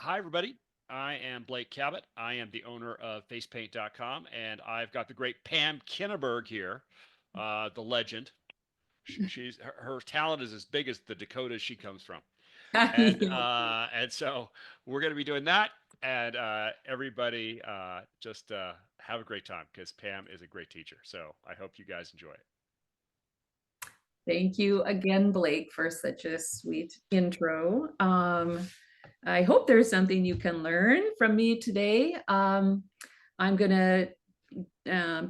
Hi, everybody. I am Blake Cabot. I am the owner of FacePaintcom, and I've got the great Pam Kinneberg here, the legend. Her talent is as big as the Dakotas she comes from, and so we're going to be doing that, and everybody just have a great time because Pam is a great teacher. So I hope you guys enjoy it. Thank you again, Blake, for such a sweet intro. I hope there's something you can learn from me today. I'm going to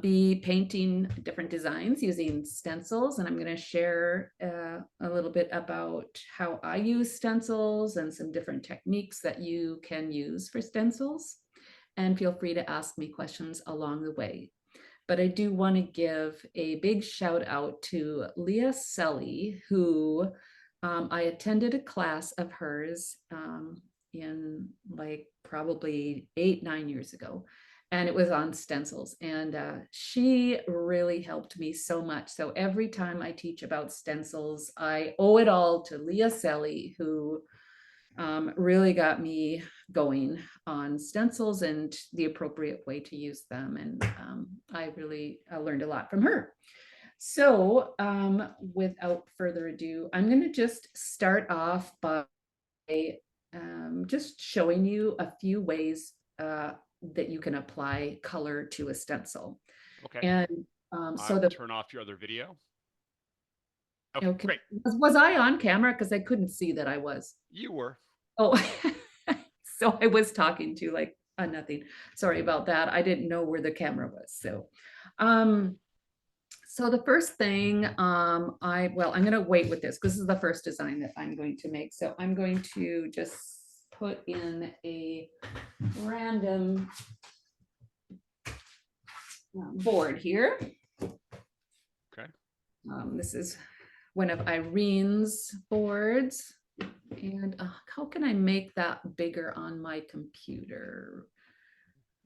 be painting different designs using stencils, and I'm going to share a little bit about how I use stencils and some different techniques that you can use for stencils. And feel free to ask me questions along the way. But I do want to give a big shout out to Leah Selly, who I attended a class of hers in like probably 8, 9 years ago. And it was on stencils. And she really helped me so much. So every time I teach about stencils, I owe it all to Leah Selly, who really got me going on stencils and the appropriate way to use them. And I really learned a lot from her. So without further ado, I'm going to just start off by just showing you a few ways that you can apply color to a stencil. Okay. And I so will the turn off your other video. Okay, okay, great. was I on camera? Because I couldn't see that I was. You were. Oh, so I was talking to like nothing. Sorry about that. I didn't know where the camera was. Um, so the first thing, I'm gonna wait with this because this is the first design that I'm going to make. So I'm going to just put in a random board here. Okay. This is one of Irene's boards. And how can I make that bigger on my computer?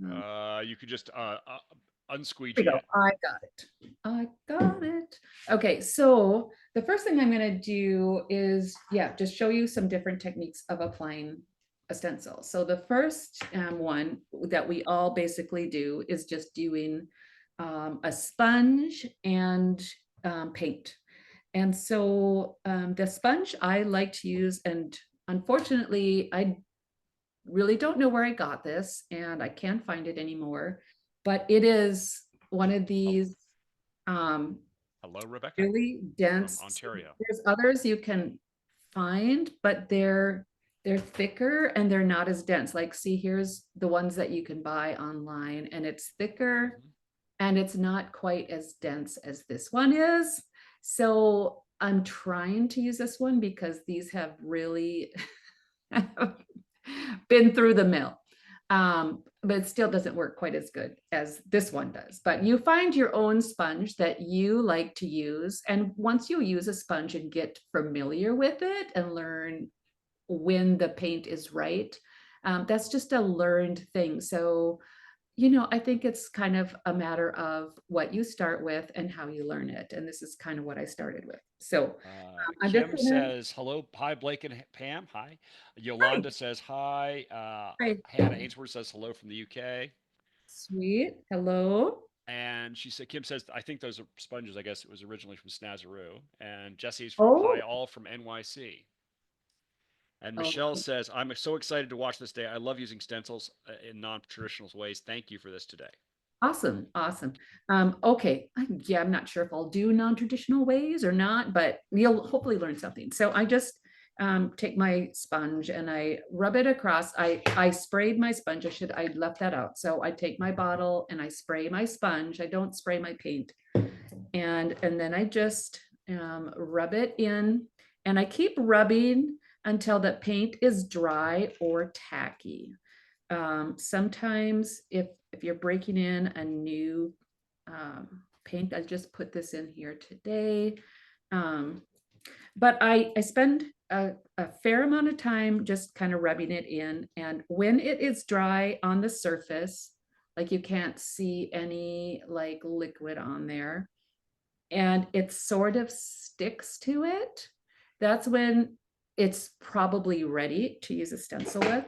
You could just We unsqueegee go. it. I got it. I got it. Okay, so the first thing I'm going to do is, yeah, just show you some different techniques of applying a stencil. So the first one that we all basically do is just doing a sponge and paint. And so the sponge I like to use, and unfortunately, I really don't know where I got this and I can't find it anymore, but it is one of Oh, these um, hello, Rebecca really from dense. Ontario. There's others you can find, but they're thicker and they're not as dense. Like, see, here's the ones that you can buy online, and it's thicker Mhm. and it's not quite as dense as this one is. So I'm trying to use this one because these have really been through the mill. But it still doesn't work quite as good as this one does. But you find your own sponge that you like to use. And once you use a sponge and get familiar with it and learn when the paint is right, that's just a learned thing. So, I think it's kind of a matter of what you start with and how you learn it. And this is kind of what I started with. So I'm just Kim gonna, says hello. Hi, Blake and Pam. Hi. hi, Yolanda says hi. hi, Hannah Ainsworth says hello from the UK. sweet, hello. And she said, Kim says, I think those are sponges. I guess it was originally from Snazaroo. And Jesse's hi, Oh, all from NYC. And Michelle oh, says, I'm so excited to watch this day. I love using stencils in non traditional ways. Thank you for this today. awesome, awesome. Okay, yeah, I'm not sure if I'll do non-traditional ways or not, but you'll hopefully learn something. So I just take my sponge and I rub it across. I sprayed my sponge. I left that out. So I take my bottle and I spray my sponge. I don't spray my paint, and then I just rub it in, and I keep rubbing until the paint is dry or tacky. Sometimes if you're breaking in a new paint, I just put this in here today. Um, but I spend a fair amount of time just kind of rubbing it in. And when it is dry on the surface, like you can't see any like liquid on there, and it sort of sticks to it, that's when it's probably ready to use a stencil with.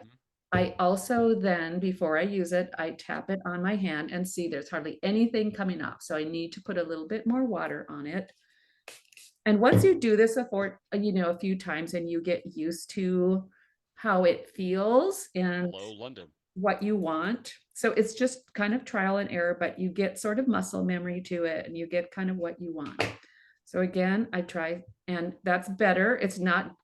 I also then, before I use it, I tap it on my hand and see there's hardly anything coming off. So I need to put a little bit more water on it. And once you do this a few times and you get used to how it feels and Hello, London. what you want. So it's just kind of trial and error, but you get sort of muscle memory to it and you get kind of what you want. So again, I try, and that's better. It's not,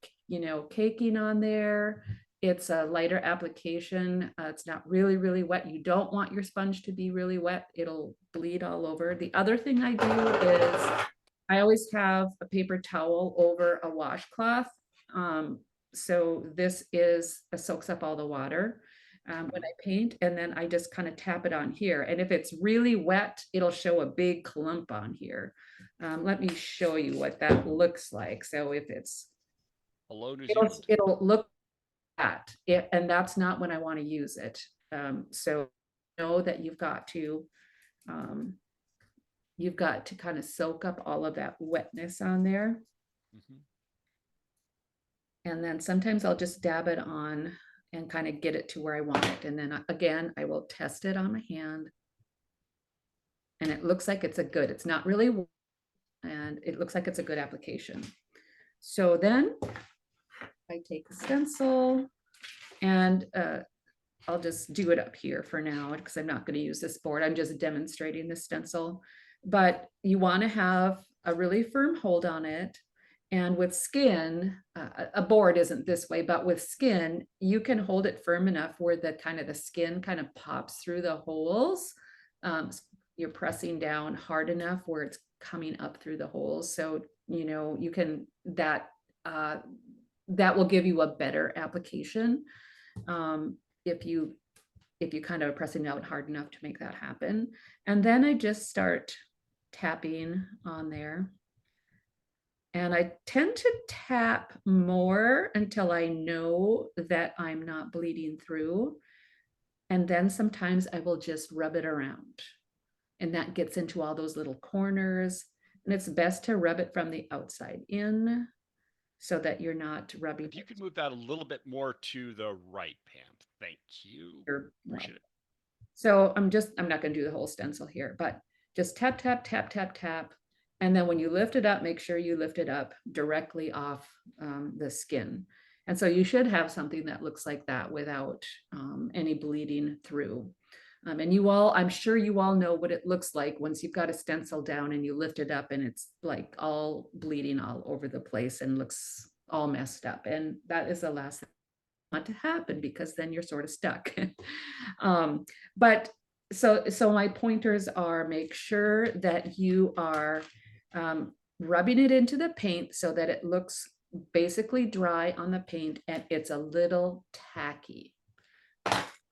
caking on there. It's a lighter application. It's not really, really wet. You don't want your sponge to be really wet. It'll bleed all over. The other thing I do is I always have a paper towel over a washcloth. So this soaks up all the water when I paint, and then I just kind of tap it on here. And if it's really wet, it'll show a big clump on here. Let me show you what that looks like. So if Hello, New Zealand. it'll look at it, and that's not when I want to use it. So know that you've got to kind of soak up all of that wetness on there. Mhm. And then sometimes I'll just dab it on and kind of get it to where I want it. And then again, I will test it on my hand. And it looks like it's not really, and it looks like it's a good application. So then I take the stencil and I'll just do it up here for now because I'm not going to use this board. I'm just demonstrating the stencil. But you want to have a really firm hold on it. And with skin, a board isn't this way, but with skin, you can hold it firm enough where the skin kind of pops through the holes. You're pressing down hard enough where it's coming up through the holes. So, you can, that will give you a better application. If you kind of pressing down hard enough to make that happen. And then I just start tapping on there. And I tend to tap more until I know that I'm not bleeding through. And then sometimes I will just rub it around. And that gets into all those little corners. And it's best to rub it from the outside in so that you're not rubbing. If you could move that a little bit more to the right, Pam. Thank you. Appreciate it. So I'm not going to do the whole stencil here, but just tap, tap, tap, tap, tap. And then when you lift it up, make sure you lift it up directly off the skin. And so you should have something that looks like that without any bleeding through. And I'm sure you all know what it looks like once you've got a stencil down and you lift it up and it's like all bleeding all over the place and looks all messed up. And that is the last thing I want to happen because then you're sort of stuck. But so my pointers are make sure that you are rubbing it into the paint so that it looks basically dry on the paint and it's a little tacky.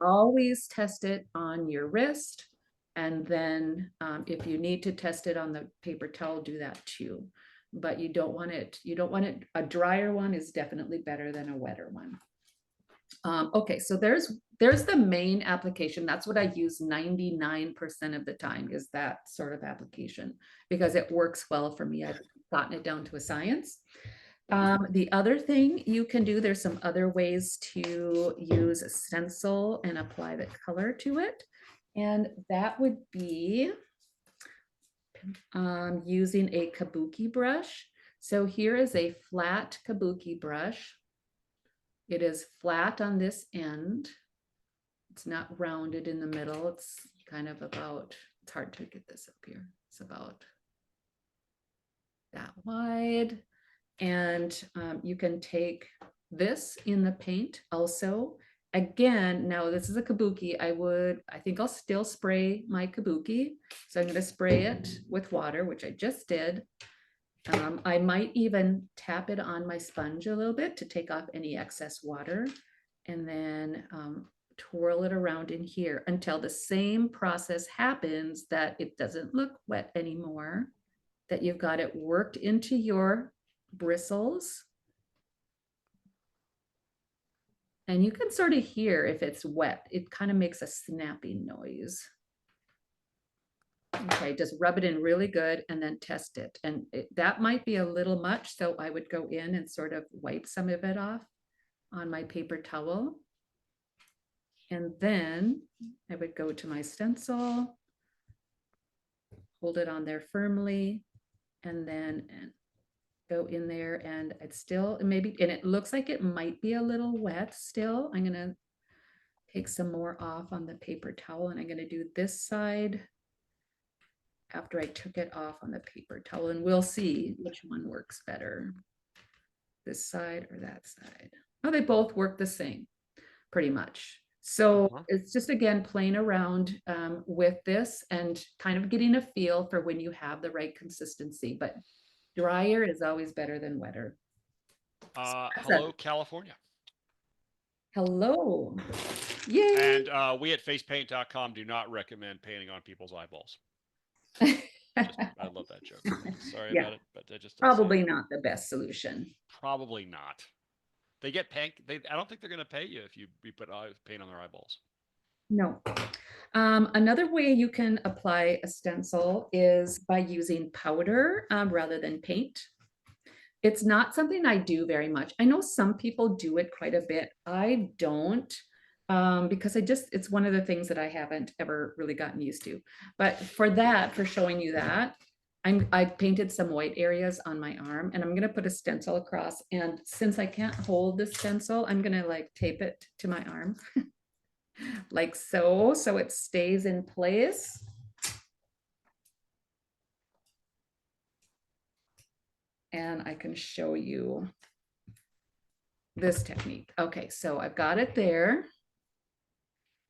Always test it on your wrist. And then if you need to test it on the paper towel, do that too. But you don't want it, a drier one is definitely better than a wetter one. Okay, so there's the main application. That's what I use 99% of the time is that sort of application because it works well for me. I've gotten it down to a science. The other thing you can do, there's some other ways to use a stencil and apply the color to it. And that would be using a kabuki brush. So here is a flat kabuki brush. It is flat on this end. It's not rounded in the middle. It's kind of about, it's hard to get this up here. It's about that wide. And you can take this in the paint also. Again, now this is a kabuki. I think I'll still spray my kabuki. So I'm going to spray it with water, which I just did. I might even tap it on my sponge a little bit to take off any excess water and then twirl it around in here until the same process happens that it doesn't look wet anymore, that you've got it worked into your bristles. And you can sort of hear if it's wet, it kind of makes a snapping noise. Okay, just rub it in really good and then test it. And that might be a little much, so I would go in and sort of wipe some of it off on my paper towel. And then I would go to my stencil, hold it on there firmly, and then go in there, and it's still maybe, and it looks like it might be a little wet still. I'm gonna take some more off on the paper towel, and I'm gonna do this side after I took it off on the paper towel, and we'll see which one works better. This side or that side. Oh, they both work the same, pretty much. So it's just, again, playing around with this and kind of getting a feel for when you have the right consistency, but drier is always better than wetter. Hello, California. Hello. Yay. And we at FacePaintcom do not recommend painting on people's eyeballs. I love that joke. Sorry about it, but I just probably not the best solution. Probably not. They get paint. I don't think they're going to pay you if you put paint on their eyeballs. No. Another way you can apply a stencil is by using powder rather than paint. It's not something I do very much. I know some people do it quite a bit. I don't, because it's one of the things that I haven't ever really gotten used to. But for showing you that, I painted some white areas on my arm, and I'm gonna put a stencil across. And since I can't hold the stencil, I'm gonna like tape it to my arm like so it stays in place. And I can show you this technique. Okay, so I've got it there.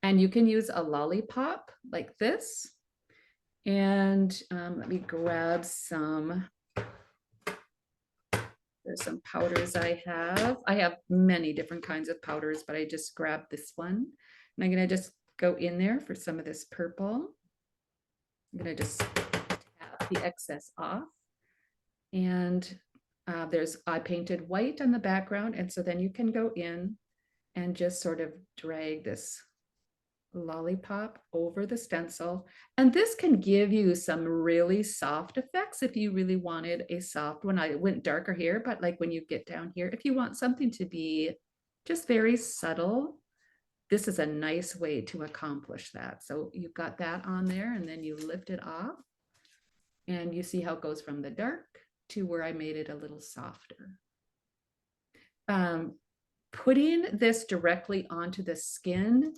And you can use a lollipop like this. And let me grab some. There's some powders I have. I have many different kinds of powders, but I just grabbed this one. And I'm gonna just go in there for some of this purple. I'm gonna just tap the excess off. And I painted white on the background. And so then you can go in and just sort of drag this lollipop over the stencil. And this can give you some really soft effects if you really wanted a soft one. I went darker here, but like when you get down here, if you want something to be just very subtle, this is a nice way to accomplish that. So you've got that on there, and then you lift it off, and you see how it goes from the dark to where I made it a little softer. Putting this directly onto the skin,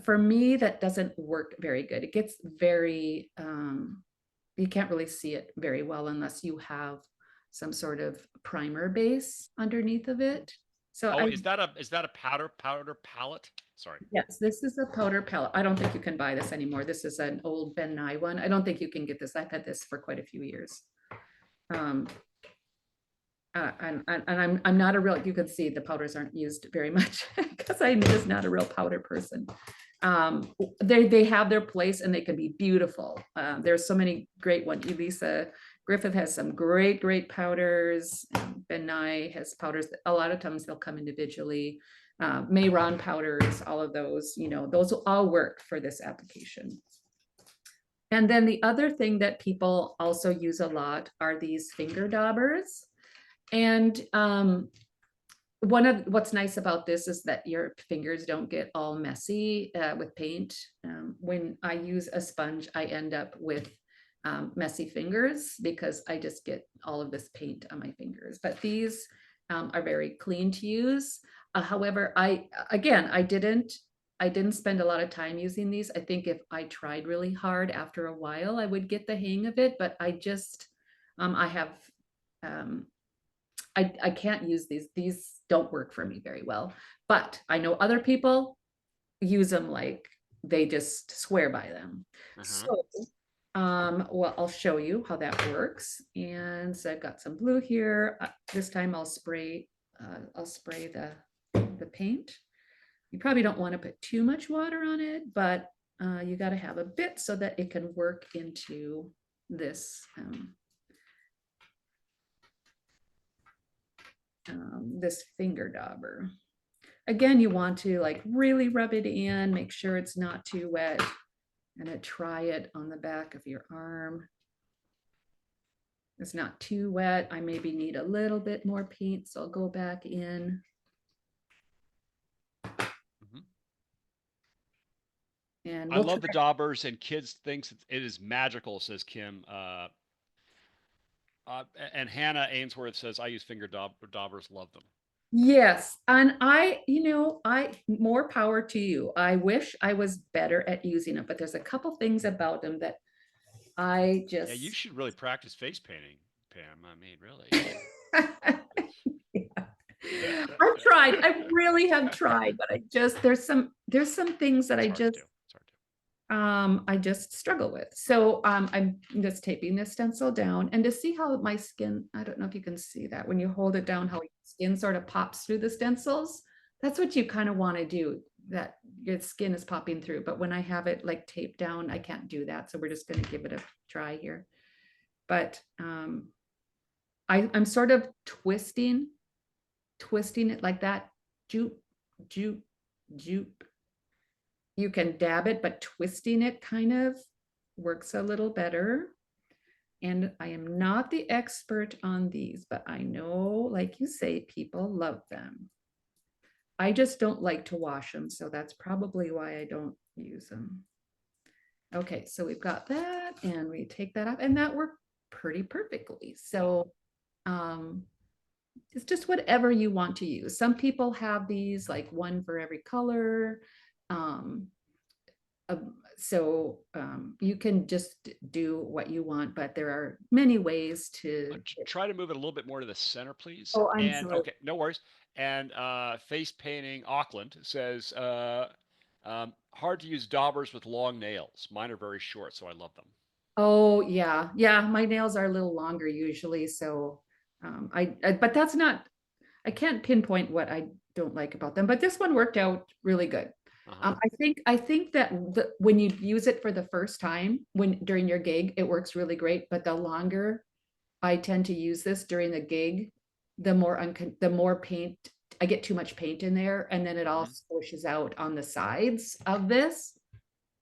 for me, that doesn't work very good. It gets very, you can't really see it very well unless you have some sort of primer base underneath of it. So is that a powder palette? Sorry. Yes, this is a powder palette. I don't think you can buy this anymore. This is an old Ben Nye one. I don't think you can get this. I've had this for quite a few years. And I'm not a real, you can see the powders aren't used very much because I'm just not a real powder person. They have their place and they can be beautiful. There's so many great ones. Elisa Griffith has some great powders. Ben Nye has powders. A lot of times they'll come individually. Mayron powders, all of those, those will all work for this application. And then the other thing that people also use a lot are these finger daubers. And what's nice about this is that your fingers don't get all messy with paint. When I use a sponge, I end up with messy fingers because I just get all of this paint on my fingers. But these are very clean to use. However, I didn't spend a lot of time using these. I think if I tried really hard, after a while, I would get the hang of it, but I just, I can't use these. These don't work for me very well, but I know other people use them like they just swear by them. So, well, I'll show you how that works. And so I've got some blue here. This time I'll spray the paint. You probably don't want to put too much water on it, but you got to have a bit so that it can work into this this finger dauber. Again, you want to like really rub it in, make sure it's not too wet, and try it on the back of your arm. It's not too wet. I maybe need a little bit more paint, so I'll go back in. And I we'll love try. the daubers, and kids thinks it is magical, says Kim. And Hannah Ainsworth says, I use finger daubers, love them. Yes, and I more power to you. I wish I was better at using them, but there's a couple things about them that I Yeah, you just should really practice face painting, Pam. I mean, really. I've tried. I really have tried, but I just there's some things that It's hard to do. It's hard to do. I just struggle with. So I'm just taping this stencil down, and to see how my skin, I don't know if you can see that when you hold it down, how your skin sort of pops through the stencils. That's what you kind of want to do, that your skin is popping through. But when I have it like taped down, I can't do that. So we're just going to give it a try here. But I'm sort of twisting it like that. Jupe, jupe, jupe. You can dab it, but twisting it kind of works a little better. And I am not the expert on these, but I know, like you say, people love them. I just don't like to wash them, so that's probably why I don't use them. Okay, so we've got that, and we take that off, and that worked pretty perfectly. So it's just whatever you want to use. Some people have these like one for every color. Um, you can just do what you want, but there are many ways to. Try to move it a little bit more to the center, please. Oh, I'm And sorry. okay, no worries. And face painting Auckland says, hard to use daubers with long nails. Mine are very short, so I love them. Oh, yeah. Yeah, my nails are a little longer usually, so but that's not, I can't pinpoint what I don't like about them, but this one worked out really good. Uh-huh. I think that when you use it for the first time, when during your gig, it works really great. But the longer I tend to use this during the gig, the more paint I get, too much paint in there, and then it all Mm-hmm. squishes out on the sides of this,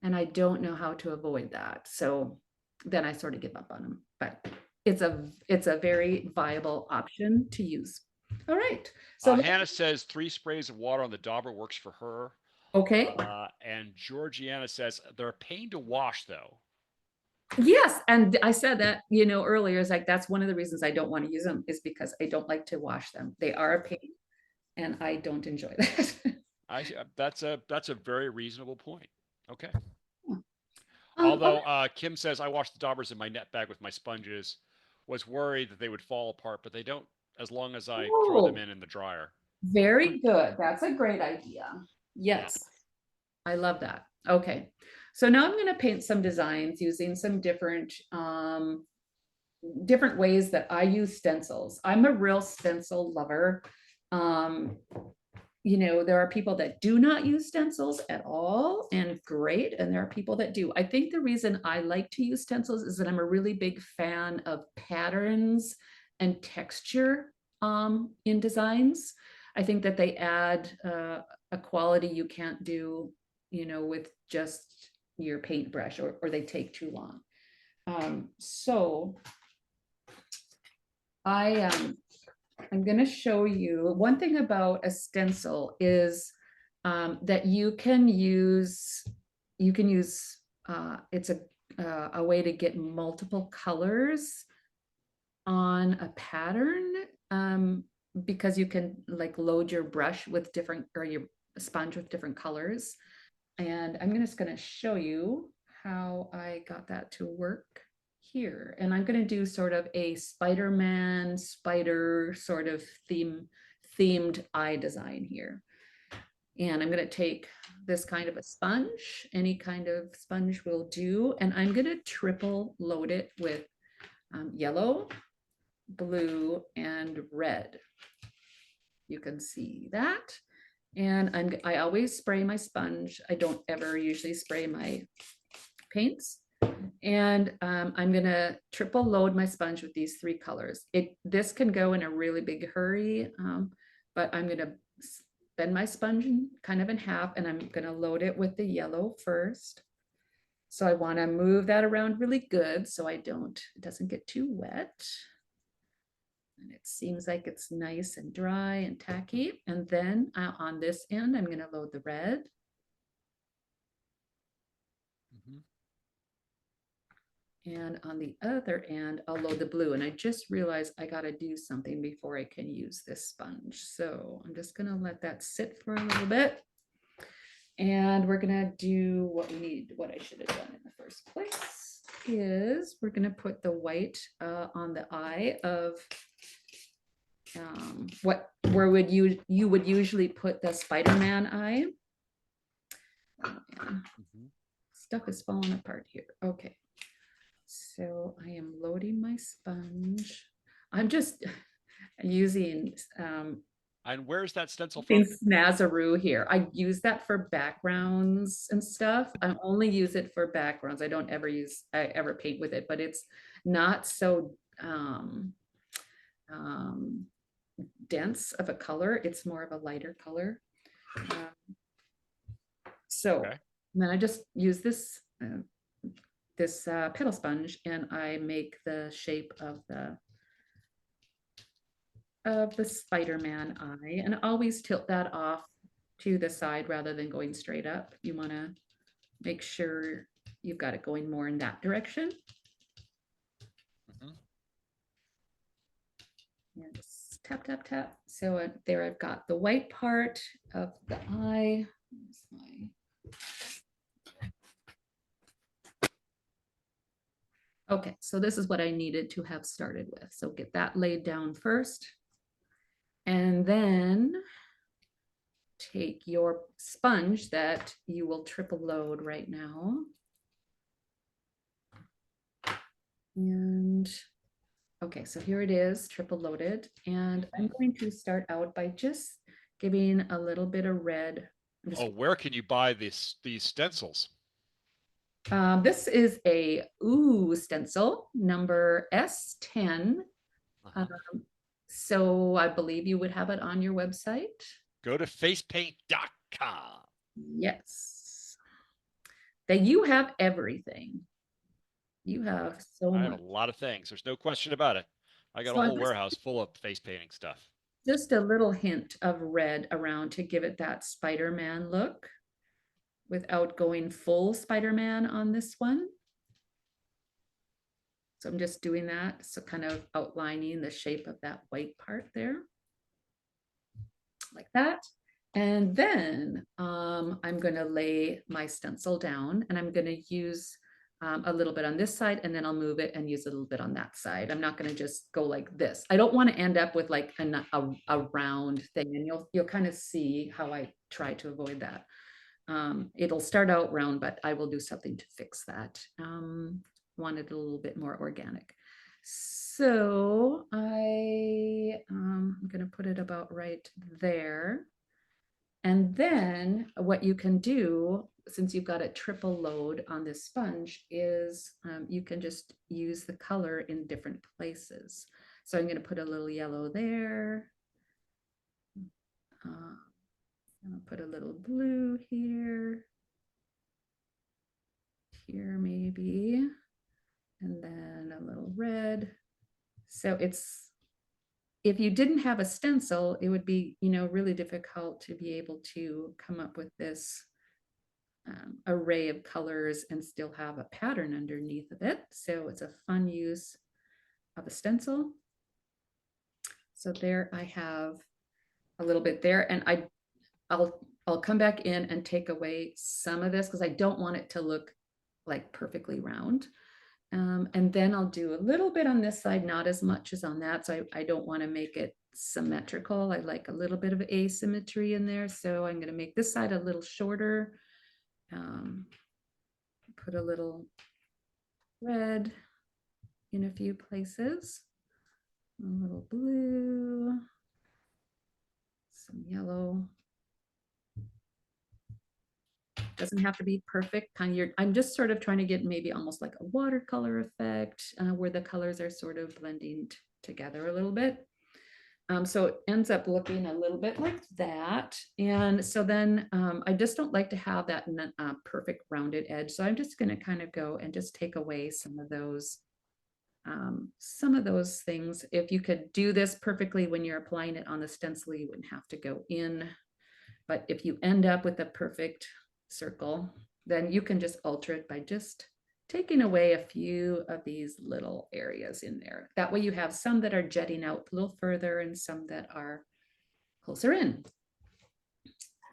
and I don't know how to avoid that. So then I sort of give up on them. But it's a very viable option to use. All right. So Hannah says 3 sprays of water on the dauber works for her. okay. And Georgiana says they're a pain to wash, though. Yes, and I said that, earlier, is like that's one of the reasons I don't want to use them, is because I don't like to wash them. They are a pain, and I don't enjoy that. That's a very reasonable point. Okay. Okay. Although Kim says I wash the daubers in my net bag with my sponges, was worried that they would fall apart, but they don't as long as I throw them Oh, in the dryer. very good. That's a great idea. Yeah. Yes, I love that. Okay, so now I'm going to paint some designs using some different ways that I use stencils. I'm a real stencil lover. Um, there are people that do not use stencils at all, and great. And there are people that do. I think the reason I like to use stencils is that I'm a really big fan of patterns and texture in designs. I think that they add a quality you can't do, with just your paintbrush, or they take too long. So I'm going to show you one thing about a stencil is that it's a way to get multiple colors on a pattern, because you can like load your brush with different, or your sponge with different colors. And I'm just going to show you how I got that to work here. And I'm going to do sort of a Spider-Man spider sort of themed eye design here. And I'm going to take this kind of a sponge, any kind of sponge will do, and I'm going to triple load it with yellow, blue, and red. You can see that. And I always spray my sponge. I don't ever usually spray my paints. And I'm gonna triple load my sponge with these 3 colors. This can go in a really big hurry, but I'm gonna bend my sponge kind of in half, and I'm gonna load it with the yellow first. So I wanna move that around really good so it doesn't get too wet. And it seems like it's nice and dry and tacky. And then on this end, I'm gonna load the red. And on the other end, I'll load the blue. And I just realized I got to do something before I can use this sponge. So I'm just going to let that sit for a little bit. And we're going to do what we need, what I should have done in the first place is we're going to put the white on the eye of where would you would usually put the Spider-Man eye. Oh, man. Stuff is falling apart here. Okay. So I am loading my sponge. I'm just using And where's that stencil from? Snazaroo here. I use that for backgrounds and stuff. I only use it for backgrounds. I don't ever ever paint with it, but it's not so dense of a color. It's more of a lighter color. Okay. Then I just use this petal sponge and I make the shape of the Spider-Man eye, and always tilt that off to the side rather than going straight up. You want to make sure you've got it going more in that direction. And just tap, tap, tap. So there I've got the white part of the eye. Okay, so this is what I needed to have started with. So get that laid down first. And then take your sponge that you will triple load right now. And okay, so here it is, triple loaded. And I'm going to start out by just giving a little bit of red. Oh, where can you buy these stencils? This is a stencil number S10. So I believe you would have it on your website. Go to FacePaintcom. Yes. That you have everything. You have so much. I have a lot of things. There's no question about it. I got a whole warehouse full of face painting stuff. Just a little hint of red around to give it that Spider-Man look without going full Spider-Man on this one. So I'm just doing that. So kind of outlining the shape of that white part there. Like that. And then I'm going to lay my stencil down and I'm going to use a little bit on this side and then I'll move it and use a little bit on that side. I'm not going to just go like this. I don't want to end up with like a round thing, and you'll kind of see how I try to avoid that. It'll start out round, but I will do something to fix that. Want it a little bit more organic. So I'm going to put it about right there. And then what you can do, since you've got a triple load on this sponge, is you can just use the color in different places. So I'm going to put a little yellow there. I'll put a little blue here. Here maybe. And then a little red. So if you didn't have a stencil, it would be, really difficult to be able to come up with this array of colors and still have a pattern underneath of it. So it's a fun use of a stencil. So there I have a little bit there, and I'll come back in and take away some of this because I don't want it to look like perfectly round. And then I'll do a little bit on this side, not as much as on that. So I don't want to make it symmetrical. I like a little bit of asymmetry in there. So I'm going to make this side a little shorter. Put a little red in a few places, a little blue, some yellow. Doesn't have to be perfect. I'm just sort of trying to get maybe almost like a watercolor effect where the colors are sort of blending together a little bit. So it ends up looking a little bit like that. And so then I just don't like to have that perfect rounded edge. So I'm just going to kind of go and just take away some of those things. If you could do this perfectly when you're applying it on the stencil, you wouldn't have to go in. But if you end up with a perfect circle, then you can just alter it by just taking away a few of these little areas in there. That way you have some that are jetting out a little further and some that are closer in.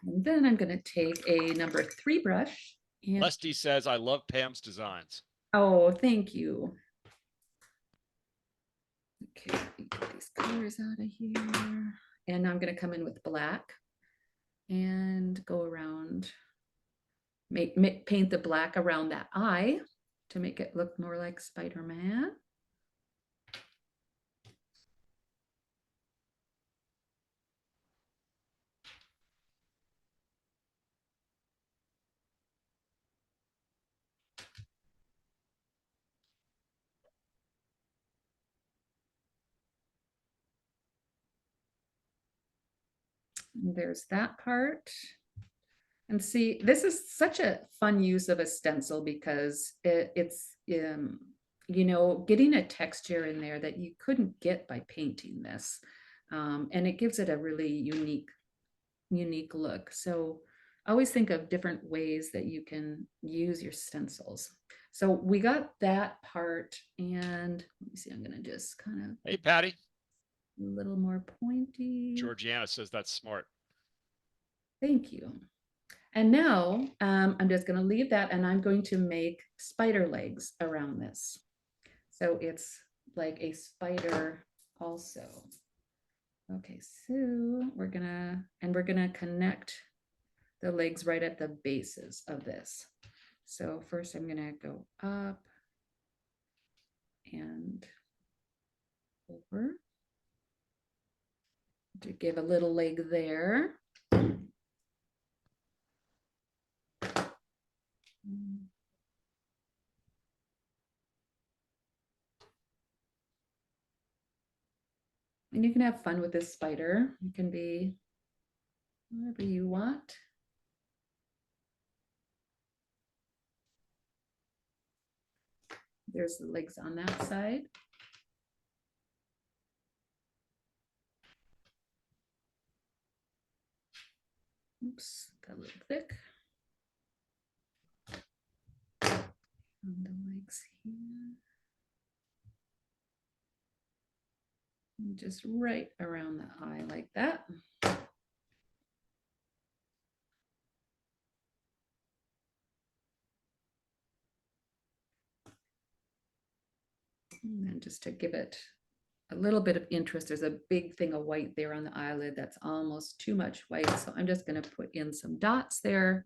And then I'm going to take a number 3 brush. And, Lesty says, I love Pam's designs. oh, thank you. Okay, get these colors out of here. And I'm going to come in with black and go around, paint the black around that eye to make it look more like Spider-Man. And there's that part. And see, this is such a fun use of a stencil because it's, you know, getting a texture in there that you couldn't get by painting this. And it gives it a really unique look. So I always think of different ways that you can use your stencils. So we got that part, and let me see, I'm going to just kind of. Hey, Patty. A little more pointy. Georgiana says that's smart. Thank you. And now I'm just going to leave that, and I'm going to make spider legs around this. So it's like a spider also. Okay, so we're gonna connect the legs right at the bases of this. So first I'm gonna go up and over to give a little leg there. And you can have fun with this spider. You can be whatever you want. There's the legs on that side. Oops, got a little thick. And the legs here. And just right around the eye like that. And then just to give it a little bit of interest, there's a big thing of white there on the eyelid. That's almost too much white. So I'm just going to put in some dots there.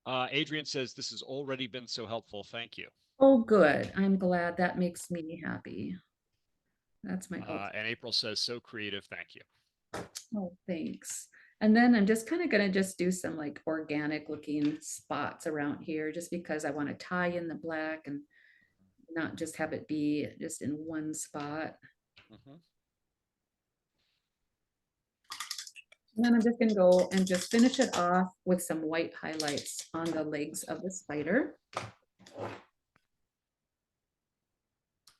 Adrian says, this has already been so helpful. Thank you. Oh, good. I'm glad. That makes me happy. That's my and April says, so creative. Thank you. Oh, thanks. And then I'm just kind of going to just do some like organic looking spots around here just because I want to tie in the black and not just have it be just in one spot. And then I'm just going to go and just finish it off with some white highlights on the legs of the spider.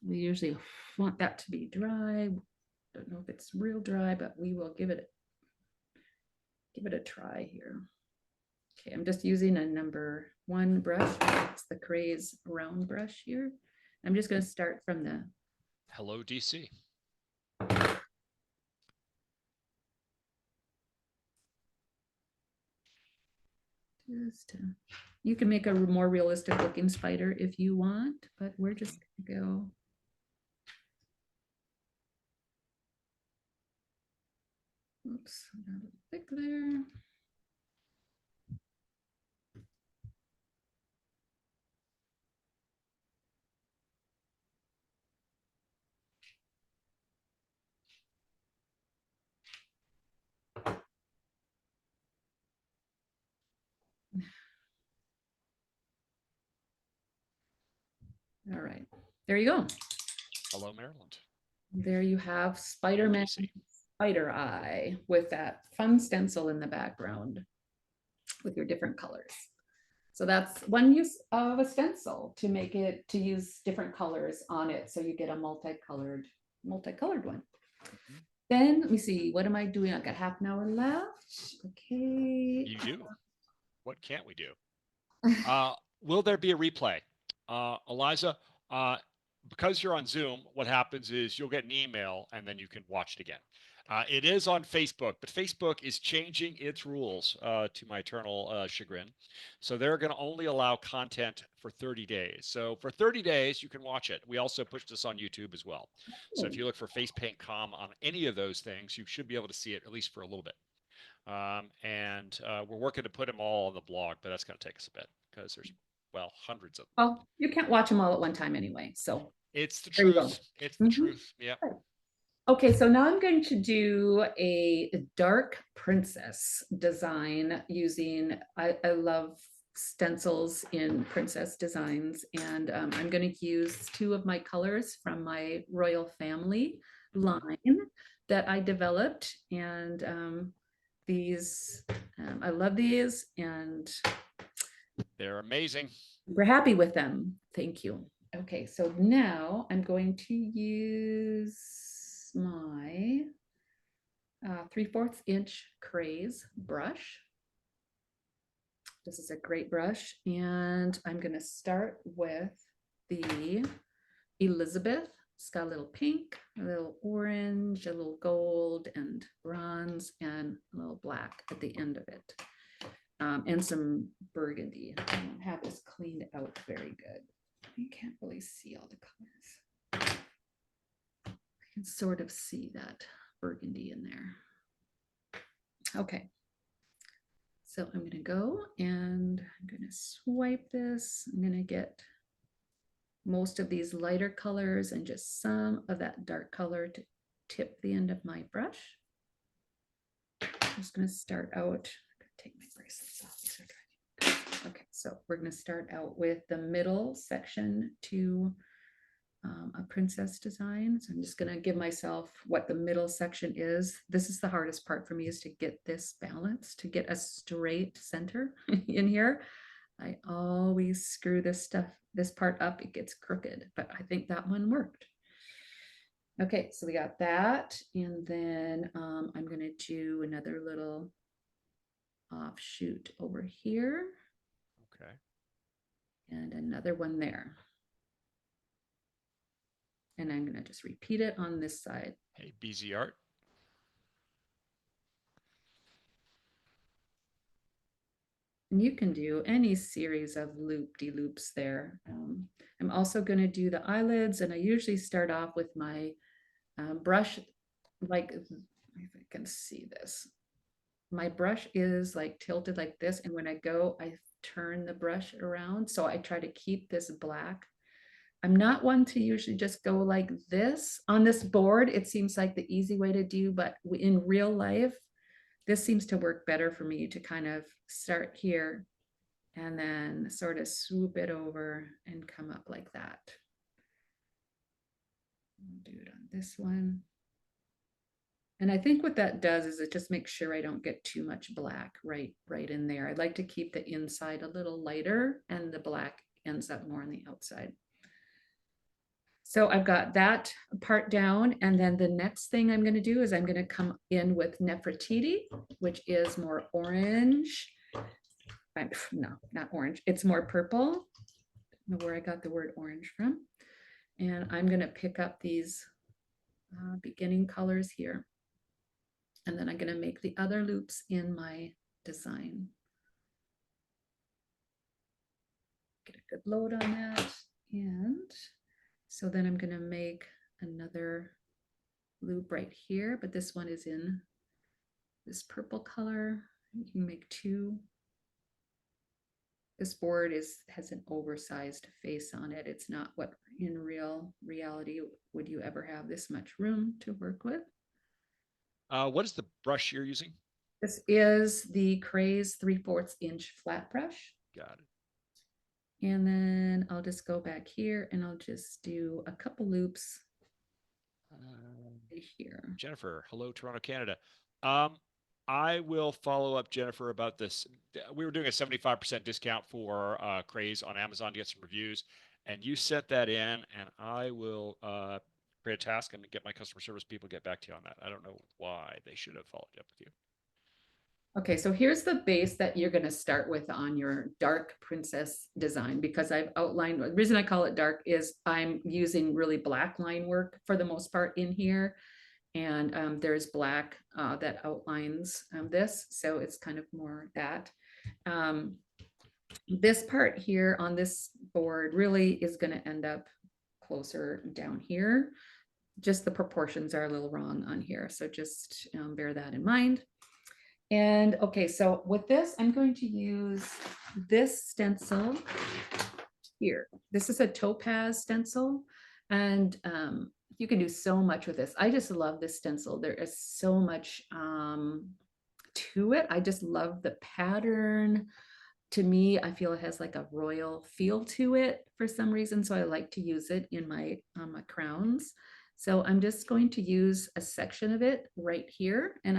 We usually want that to be dry. Don't know if it's real dry, but we will give it a try here. Okay, I'm just using a number 1 brush. It's the Kraze round brush here. I'm just going to start from the Hello, DC. You can make a more realistic looking spider if you want, but we're just going to go. Oops, I got a little thick there. All right, there you go. Hello, Maryland. There you have Spider-Man spider eye with that fun stencil in the background with your different colors. So that's one use of a stencil, to make it, to use different colors on it so you get a multicolored one. Then let me see, what am I doing? I got half an hour left. Okay. You do. What can't we do? Will there be a replay? Eliza, uh, because you're on Zoom, what happens is you'll get an email and then you can watch it again. It is on Facebook, but Facebook is changing its rules to my eternal chagrin. So they're going to only allow content for 30 days. So for 30 days, you can watch it. We also pushed this on YouTube as well. So if you look for FacePaintcom on any of those things, you should be able to see it at least for a little bit. And we're working to put them all on the blog, but that's going to take us a bit because there's, well, hundreds of them. Well, you can't watch them all at one time anyway, so It's the there you go. truth. It's the truth. Yeah. Okay, so now I'm going to do a dark princess design using, I love stencils in princess designs, and I'm going to use two of my colors from my royal family line that I developed, and these, I love these, and They're amazing. we're happy with them. Thank you. Okay, so now I'm going to use my 3/4 inch Kraze brush. This is a great brush, and I'm going to start with the Elizabeth. It's got a little pink, a little orange, a little gold, and bronze, and a little black at the end of it, and some burgundy. I don't have this cleaned out very good. You can't really see all the colors. I can sort of see that burgundy in there. Okay. So I'm going to go and I'm going to swipe this. I'm going to get most of these lighter colors and just some of that dark color to tip the end of my brush. I'm just going to start out. I'm going to take my bracelets off. These are driving. Okay, so we're going to start out with the middle section to a princess design. So I'm just going to give myself what the middle section is. This is the hardest part for me, is to get this balance, to get a straight center in here. I always screw this part up, it gets crooked, but I think that one worked. Okay, so we got that, and then I'm going to do another little offshoot over here. Okay. And another one there. And I'm going to just repeat it on this side. Hey, BZ Art. And you can do any series of loop-de-loops there. I'm also going to do the eyelids, and I usually start off with my brush, like, if I can see this. My brush is like tilted like this, and when I go, I turn the brush around. So I try to keep this black. I'm not one to usually just go like this. On this board, it seems like the easy way to do, but in real life, this seems to work better for me, to kind of start here and then sort of swoop it over and come up like that. I'll do it on this one. And I think what that does is it just makes sure I don't get too much black right in there. I'd like to keep the inside a little lighter and the black ends up more on the outside. So I've got that part down, and then the next thing I'm going to do is I'm going to come in with Nefertiti, which is more orange. No, not orange. It's more purple. I don't know where I got the word orange from. And I'm going to pick up these beginning colors here. And then I'm going to make the other loops in my design. Get a good load on that. And so then I'm going to make another loop right here, but this one is in this purple color. You can make two. This board has an oversized face on it. It's not what in reality would you ever have this much room to work with. What is the brush you're using? This is the Kraze 3/4 inch flat brush. Got it. And then I'll just go back here and I'll just do a couple loops right here. Jennifer, hello, Toronto, Canada. I will follow up, Jennifer, about this. We were doing a 75% discount for Kraze on Amazon to get some reviews, and you sent that in, and I will create a task and get my customer service people to get back to you on that. I don't know why they should have followed up with you. Okay, so here's the base that you're going to start with on your dark princess design, because I've outlined, the reason I call it dark is I'm using really black line work for the most part in here. And there's black that outlines this. So it's kind of more that. Um, this part here on this board really is going to end up closer down here. Just the proportions are a little wrong on here. So just bear that in mind. And okay, so with this, I'm going to use this stencil here. This is a topaz stencil, and you can do so much with this. I just love this stencil. There is so much to it. I just love the pattern. To me, I feel it has like a royal feel to it for some reason, so I like to use it in my crowns. So I'm just going to use a section of it right here, and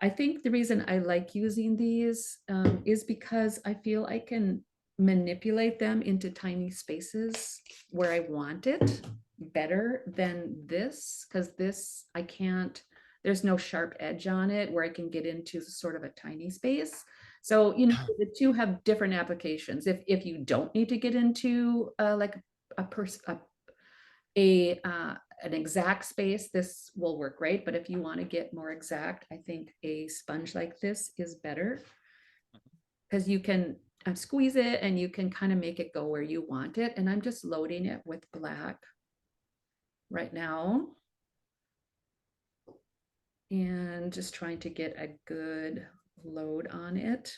I think the reason I like using these is because I feel I can manipulate them into tiny spaces where I want it better than this, because this I can't, there's no sharp edge on it where I can get into sort of a tiny space. So, you know, the two have different applications. If you don't need to get into like a person, an exact space, this will work great. But if you want to get more exact, I think a sponge like this is better, because you can squeeze it and you can kind of make it go where you want it. And I'm just loading it with black right now. And just trying to get a good load on it.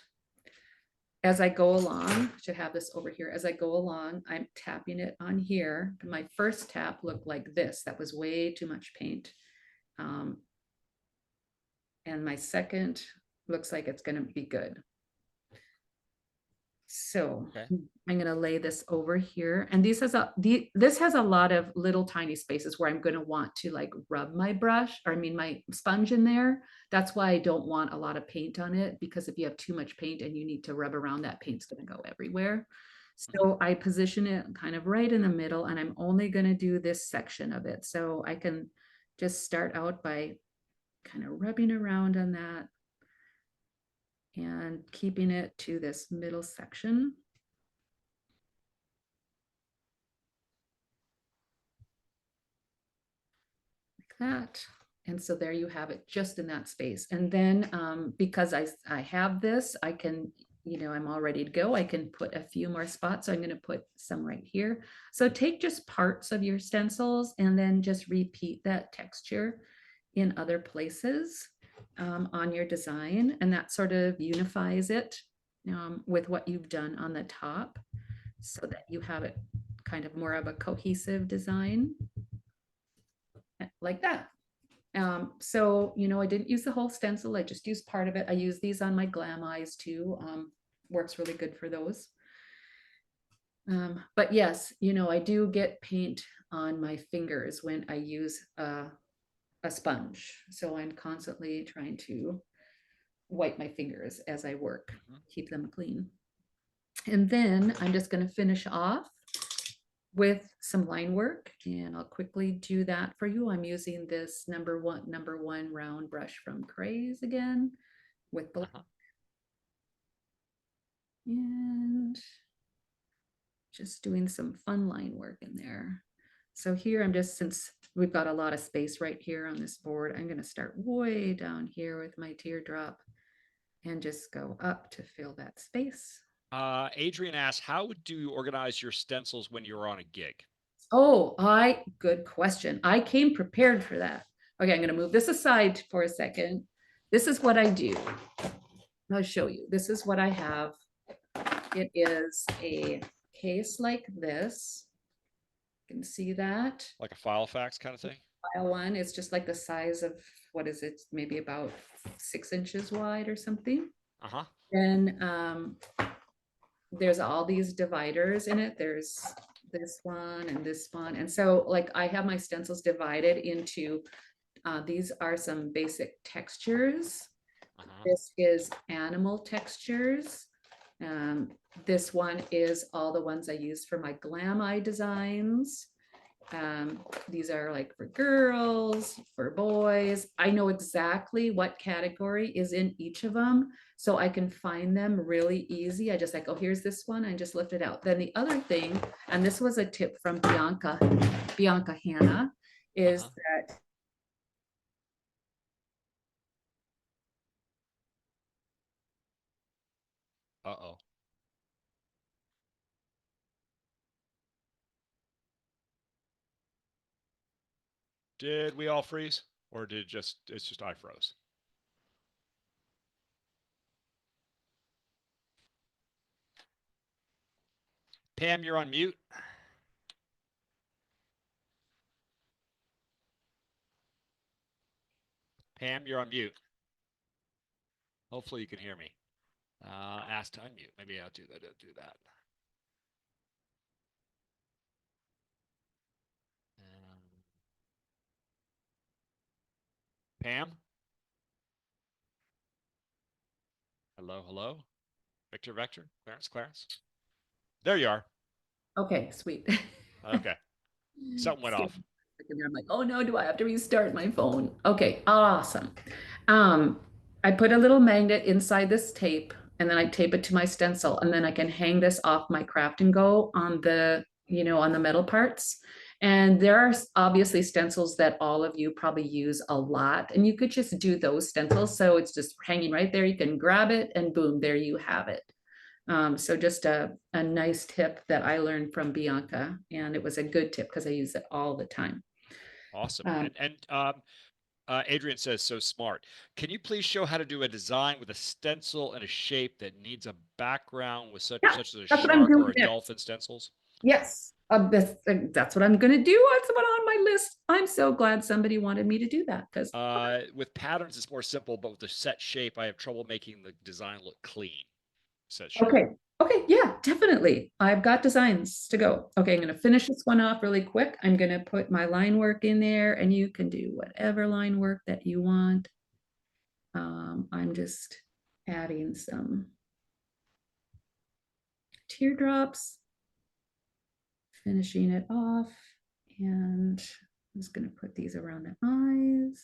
As I go along, I should have this over here. As I go along, I'm tapping it on here. My first tap looked like this. That was way too much paint. And my second looks like it's going to be good. So Okay. I'm going to lay this over here. And this has a lot of little tiny spaces where I'm going to want to like rub my brush, or I mean my sponge in there. That's why I don't want a lot of paint on it, because if you have too much paint and you need to rub around, that paint's going to go everywhere. So I position it kind of right in the middle, and I'm only going to do this section of it. So I can just start out by kind of rubbing around on that and keeping it to this middle section. Like that. And so there you have it, just in that space. And then because I have this, I can, you know, I'm all ready to go. I can put a few more spots. So I'm going to put some right here. So take just parts of your stencils and then just repeat that texture in other places on your design. And that sort of unifies it with what you've done on the top, so that you have it kind of more of a cohesive design like that. So, you know, I didn't use the whole stencil. I just used part of it. I use these on my glam eyes too. Works really good for those. But yes, you know, I do get paint on my fingers when I use a sponge. So I'm constantly trying to wipe my fingers as I work, keep them clean. And then I'm just going to finish off with some line work, and I'll quickly do that for you. I'm using this number one round brush from Kraze again with black. And just doing some fun line work in there. So here I'm just, since we've got a lot of space right here on this board, I'm going to start way down here with my teardrop and just go up to fill that space. Adrian asks, how do you organize your stencils when you're on a gig? Oh, good question. I came prepared for that. Okay, I'm going to move this aside for a second. This is what I do. I'll show you. This is what I have. It is a case like this. You can see that. Like a file fax kind of thing? File one, it's just like the size of, what is it? Maybe about 6 inches wide or something. Then there's all these dividers in it. There's this one and this one. And so like I have my stencils divided into, these are some basic textures. This is animal textures. This one is all the ones I use for my glam eye designs. These are like for girls, for boys. I know exactly what category is in each of them, so I can find them really easy. I just like, oh, here's this one, and just lift it out. Then the other thing, and this was a tip from Bianca Hanna, is that Uh-oh. Did we all freeze? Or did it's just I froze? Pam, you're on mute. Pam, you're on mute. Hopefully you can hear me. Ask to unmute. Maybe I'll do that. Pam? Hello, hello? Vector? Clarence? There you are. okay, sweet. Okay. Something went off. I'm like, oh no, do I have to restart my phone? Okay, awesome. I put a little magnet inside this tape, and then I tape it to my stencil, and then I can hang this off my craft and go on the, on the metal parts. And there are obviously stencils that all of you probably use a lot, and you could just do those stencils. So it's just hanging right there. You can grab it and boom, there you have it. So just a nice tip that I learned from Bianca, and it was a good tip because I use it all the time. Awesome. Adrian says, so smart. Can you please show how to do a design with a stencil and a shape that needs a background with such as a shark or a dolphin stencils? Yes, that's what I'm going to do. That's what on my list. I'm so glad somebody wanted me to do that because with patterns, it's more simple, but with the set shape, I have trouble making the design look clean. Set shape. Okay, yeah, definitely. I've got designs to go. Okay, I'm going to finish this one off really quick. I'm going to put my line work in there, and you can do whatever line work that you want. I'm just adding some teardrops, finishing it off, and I'm just going to put these around the eyes.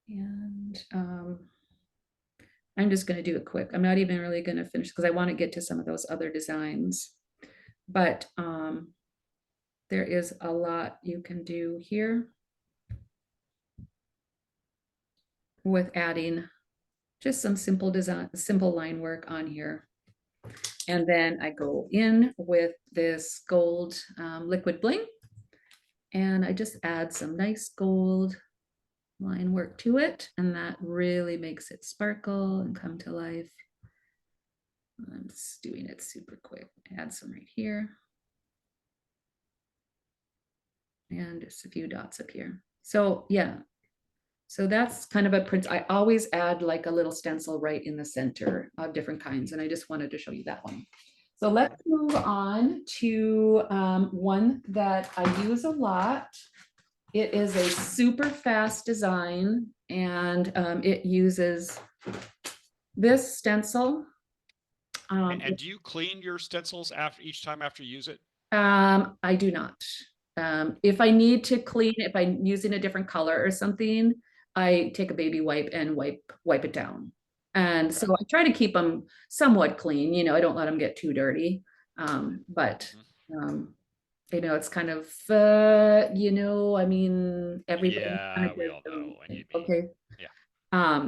And I'm just going to do it quick. I'm not even really going to finish because I want to get to some of those other designs. But there is a lot you can do here with adding just some simple design, simple line work on here. And then I go in with this gold liquid bling, and I just add some nice gold line work to it, and that really makes it sparkle and come to life. I'm just doing it super quick. Add some right here. And just a few dots up here. So yeah, so that's kind of a print. I always add like a little stencil right in the center of different kinds, and I just wanted to show you that one. So let's move on to one that I use a lot. It is a super fast design, and it uses this stencil. And do you clean your stencils each time after you use it? I do not. If I need to clean, if I'm using a different color or something, I take a baby wipe and wipe it down. And so I try to keep them somewhat clean. I don't let them get too dirty. But it's kind of, I mean, everybody. Yeah, we all know what you mean. Okay. Yeah.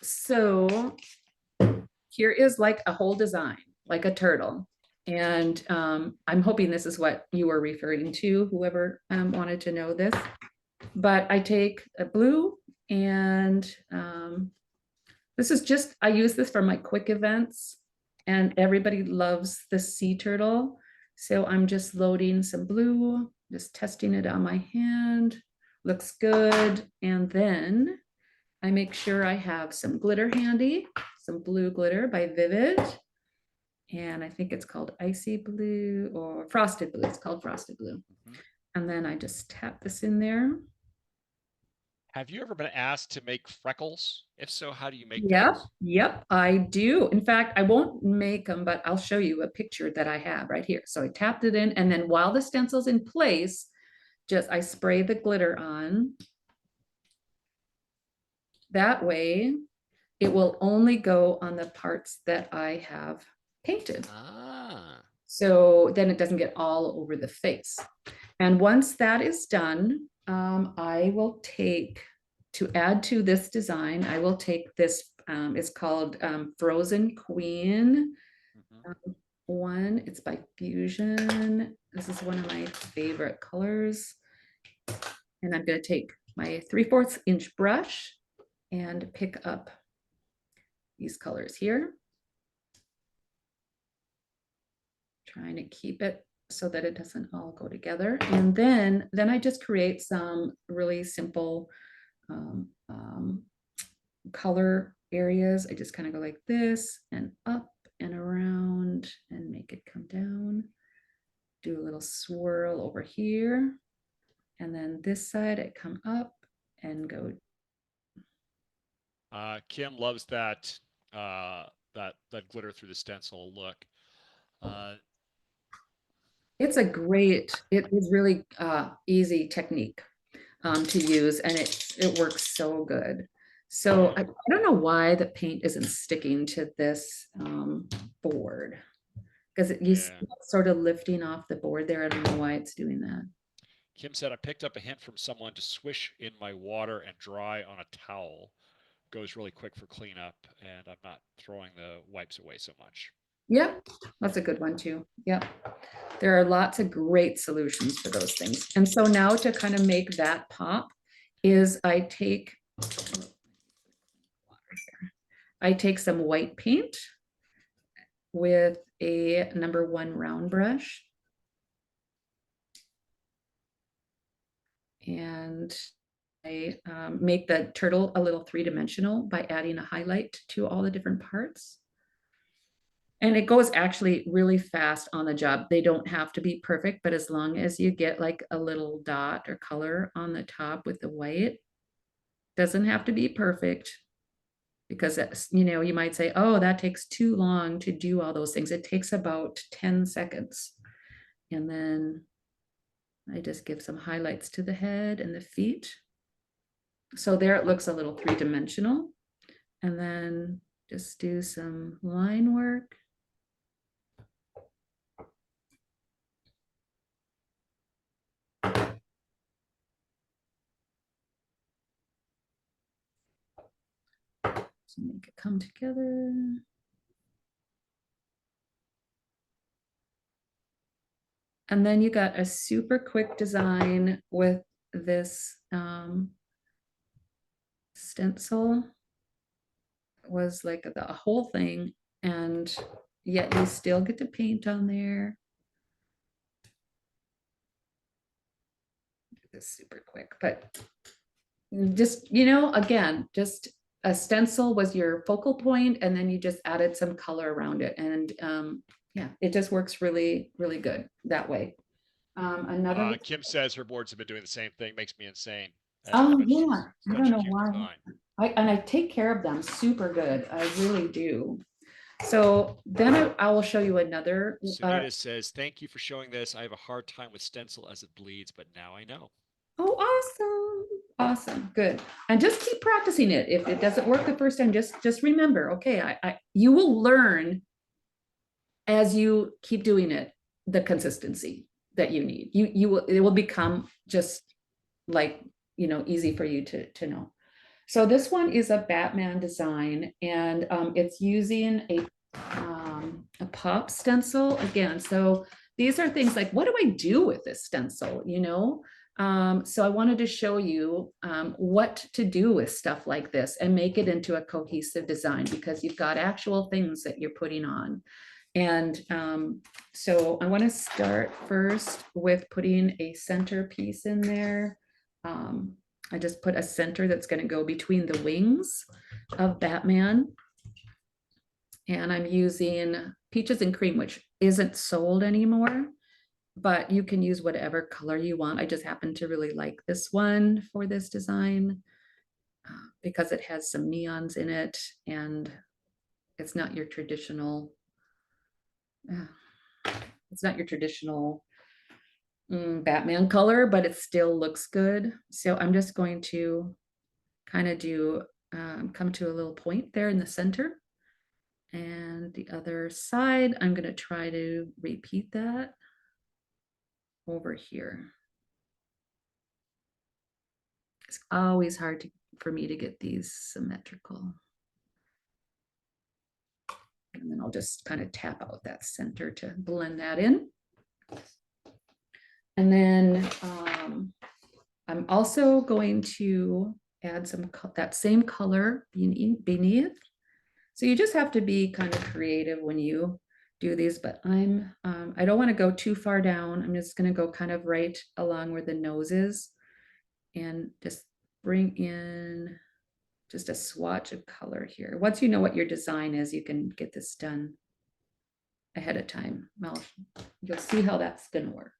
So here is like a whole design, like a turtle. And I'm hoping this is what you were referring to, whoever wanted to know this. But I take a blue, and this is just, I use this for my quick events, and everybody loves the sea turtle. So I'm just loading some blue, just testing it on my hand. Looks good. And then I make sure I have some glitter handy, some blue glitter by Vivid. And I think it's called Icy Blue or Frosted Blue. It's called Frosted Blue. And then I just tap this in there. Have you ever been asked to make freckles? If so, how do you make Yep, those? yep, I do. In fact, I won't make them, but I'll show you a picture that I have right here. So I tapped it in, and then while the stencil's in place, just I spray the glitter on. That way, it will only go on the parts that I have painted. Ah. So then it doesn't get all over the face. And once that is done, I will take, to add to this design, I will take this, it's called Frozen Queen one. It's by Fusion. This is one of my favorite colors. And I'm going to take my 3/4 inch brush and pick up these colors here. Trying to keep it so that it doesn't all go together. And then I just create some really simple color areas. I just kind of go like this and up and around and make it come down. Do a little swirl over here. And then this side, I come up and go. Kim loves that that glitter through the stencil look. It's a great, it is really easy technique to use, and it works so good. So I don't know why the paint isn't sticking to this board, because you see it sort of lifting off the board there. I don't know why it's doing that. Kim said, I picked up a hint from someone to swish in my water and dry on a towel. Goes really quick for cleanup, and I'm not throwing the wipes away so much. Yeah, that's a good one too. Yeah, there are lots of great solutions for those things. And so now to kind of make that pop is I take some white paint with a #1 round brush. And I make the turtle a little 3-dimensional by adding a highlight to all the different parts. And it goes actually really fast on the job. They don't have to be perfect, but as long as you get like a little dot or color on the top with the white, doesn't have to be perfect, because you might say, oh, that takes too long to do all those things. It takes about 10 seconds. And then I just give some highlights to the head and the feet. So there it looks a little 3-dimensional. And then just do some line work. So make it come together. And then you got a super quick design with this stencil. It was like the whole thing, and yet you still get to paint on there. This super quick, but just, again, just a stencil was your focal point, and then you just added some color around it. And yeah, it just works really, really good that way. Another Kim says her boards have been doing the same thing. Makes me insane. Oh yeah, I don't Such a know cute why. design. I take care of them super good. I really do. So then I will show you another. Sunita says, thank you for showing this. I have a hard time with stencil as it bleeds, but now I know. Oh, awesome. Awesome. Good. And just keep practicing it. If it doesn't work the first time, just remember, okay, you will learn as you keep doing it, the consistency that you need. It will become just like, easy for you to know. So this one is a Batman design, and it's using a pop stencil again. So these are things like, what do I do with this stencil? So I wanted to show you what to do with stuff like this and make it into a cohesive design, because you've got actual things that you're putting on. And so I want to start first with putting a centerpiece in there. I just put a center that's going to go between the wings of Batman. And I'm using Peaches and Cream, which isn't sold anymore, but you can use whatever color you want. I just happen to really like this one for this design. because it has some neons in it and it's not your traditional, it's not your traditional Batman color, but it still looks good. So I'm just going to kind of do, come to a little point there in the center. And the other side, I'm going to try to repeat that over here. It's always hard for me to get these symmetrical. And then I'll just kind of tap out that center to blend that in. And then I'm also going to add some that same color beneath. So you just have to be kind of creative when you do these, but I don't want to go too far down. I'm just going to go kind of right along where the nose is and just bring in just a swatch of color here. Once you know what your design is, you can get this done ahead of time. Well, you'll see how that's going to work.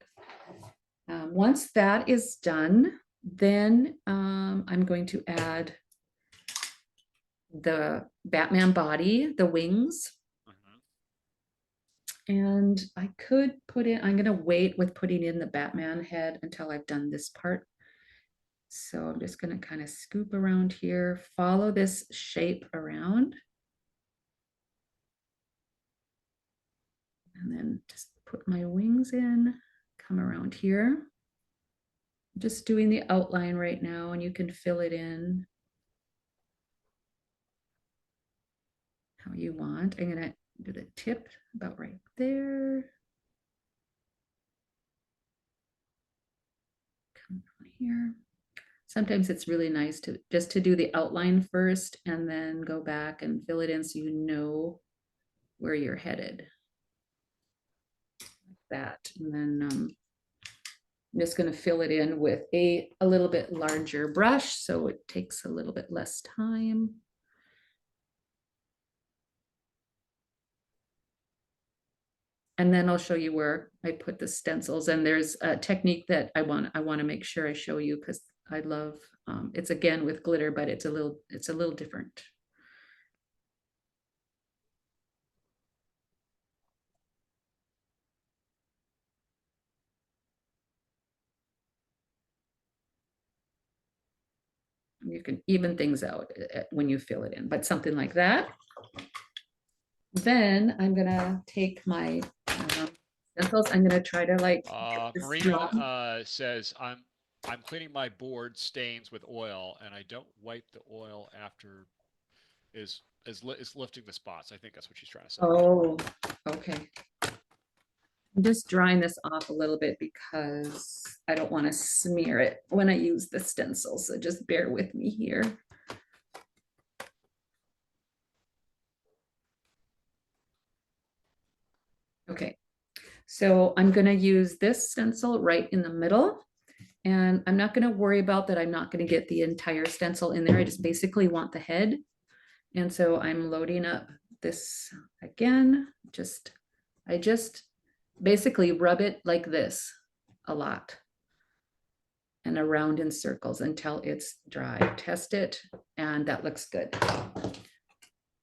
Once that is done, then I'm going to add the Batman body, the wings. And I could put in, I'm going to wait with putting in the Batman head until I've done this part. So I'm just going to kind of scoop around here, follow this shape around. And then just put my wings in, come around here. I'm just doing the outline right now, and you can fill it in how you want. I'm going to do the tip about right there. Come from here. Sometimes it's really nice to just to do the outline first and then go back and fill it in so you know where you're headed. Like that. And then I'm just going to fill it in with a little bit larger brush so it takes a little bit less time. And then I'll show you where I put the stencils. And there's a technique that I want to make sure I show you because I love, it's again with glitter, but it's a little different. You can even things out when you fill it in, but something like that. Then I'm gonna take my stencils. I'm gonna try to like. Marina says I'm cleaning my board stains with oil, and I don't wipe the oil after is lifting the spots. I think that's what she's trying to say. Oh, okay. I'm just drying this off a little bit because I don't want to smear it when I use the stencil. So just bear with me here. Okay, so I'm going to use this stencil right in the middle. And I'm not going to worry about that. I'm not going to get the entire stencil in there. I just basically want the head. And so I'm loading up this again. I just basically rub it like this a lot and around in circles until it's dry. Test it, and that looks good.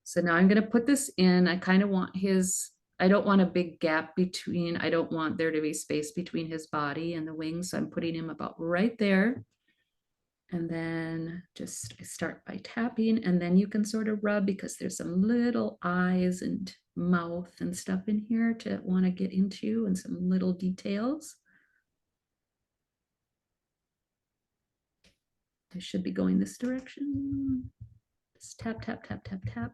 So now I'm going to put this in. I kind of want I don't want a big gap between, I don't want there to be space between his body and the wings. So I'm putting him about right there. And then just start by tapping, and then you can sort of rub because there's some little eyes and mouth and stuff in here to want to get into and some little details. I should be going this direction. Just tap, tap, tap, tap, tap.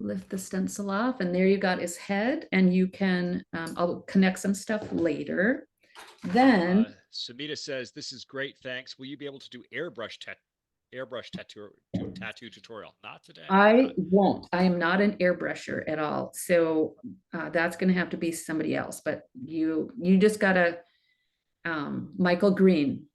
Lift the stencil off, and there you got his head, and you can, I'll connect some stuff later. Then Samita says, this is great, thanks. Will you be able to do airbrush tattoo tutorial? Not today. I won't. I am not an airbrusher at all. So that's going to have to be somebody else, but you just gotta, Michael Green.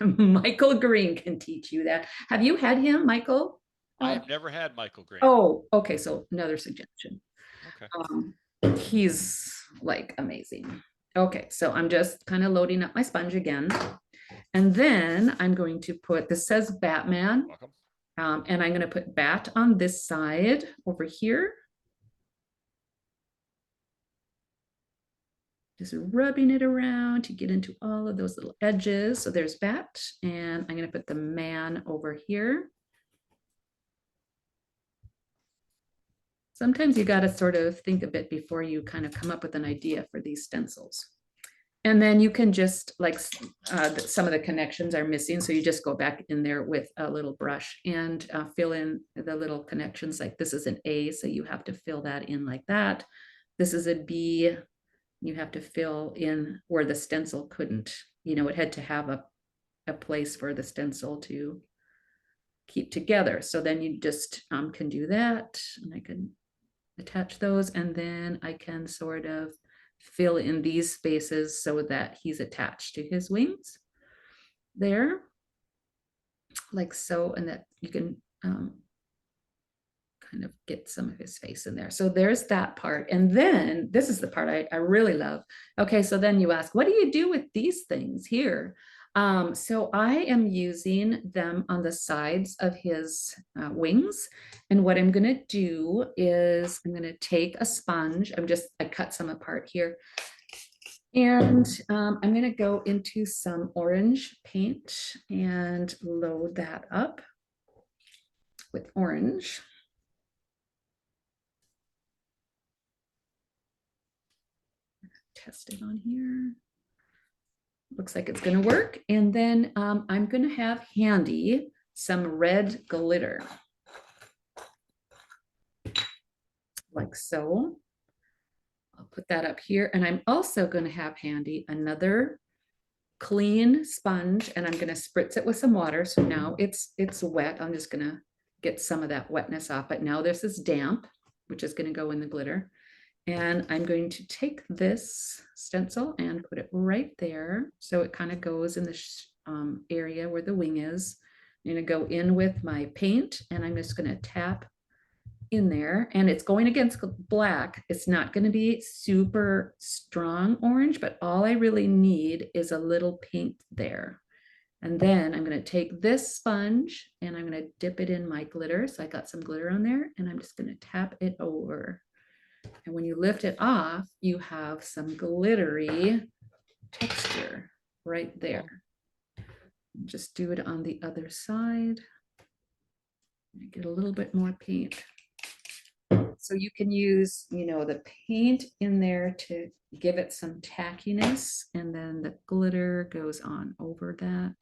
Michael Green can teach you that. Have you had him, Michael? I have never had Michael Green. Oh, okay. So another suggestion. Okay. He's like amazing. Okay, so I'm just kind of loading up my sponge again. And then I'm going to put, this says Batman, Welcome. and I'm going to put Bat on this side over here. Just rubbing it around to get into all of those little edges. So there's Bat, and I'm going to put the man over here. Sometimes you got to sort of think a bit before you kind of come up with an idea for these stencils. And then you can just like some of the connections are missing. So you just go back in there with a little brush and fill in the little connections. Like this is an A, so you have to fill that in like that. This is a B. You have to fill in where the stencil couldn't, you know, it had to have a place for the stencil to keep together. So then you just can do that. And I can attach those, and then I can sort of fill in these spaces so that he's attached to his wings there, like so, and that you can kind of get some of his face in there. So there's that part. And then this is the part I really love. Okay, so then you ask, what do you do with these things here? So I am using them on the sides of his wings. And what I'm gonna do is I'm gonna take a sponge. I cut some apart here. And I'm gonna go into some orange paint and load that up with orange. Test it on here. Looks like it's going to work. And then I'm going to have handy some red glitter. Like so. I'll put that up here. And I'm also going to have handy another clean sponge, and I'm going to spritz it with some water. So now it's wet. I'm just going to get some of that wetness off. But now this is damp, which is going to go in the glitter. And I'm going to take this stencil and put it right there. So it kind of goes in the area where the wing is. I'm going to go in with my paint, and I'm just going to tap in there, and it's going against black. It's not going to be super strong orange, but all I really need is a little pink there. And then I'm going to take this sponge and I'm going to dip it in my glitter. So I got some glitter on there, and I'm just going to tap it over. And when you lift it off, you have some glittery texture right there. Just do it on the other side. Get a little bit more paint. So you can use, you know, the paint in there to give it some tackiness, and then the glitter goes on over that.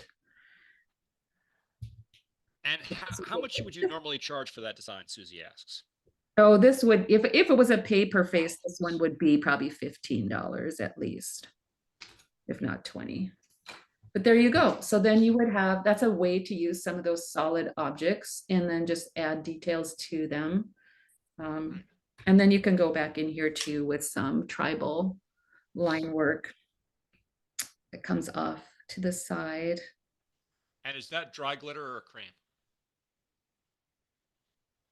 And how much would you normally charge for that design, Susie asks? Oh, this would, if it was a paper face, this one would be probably $15 at least, if not 20. But there you go. So then you would have, that's a way to use some of those solid objects and then just add details to them. And then you can go back in here too with some tribal line work that comes off to the side. And is that dry glitter or cream?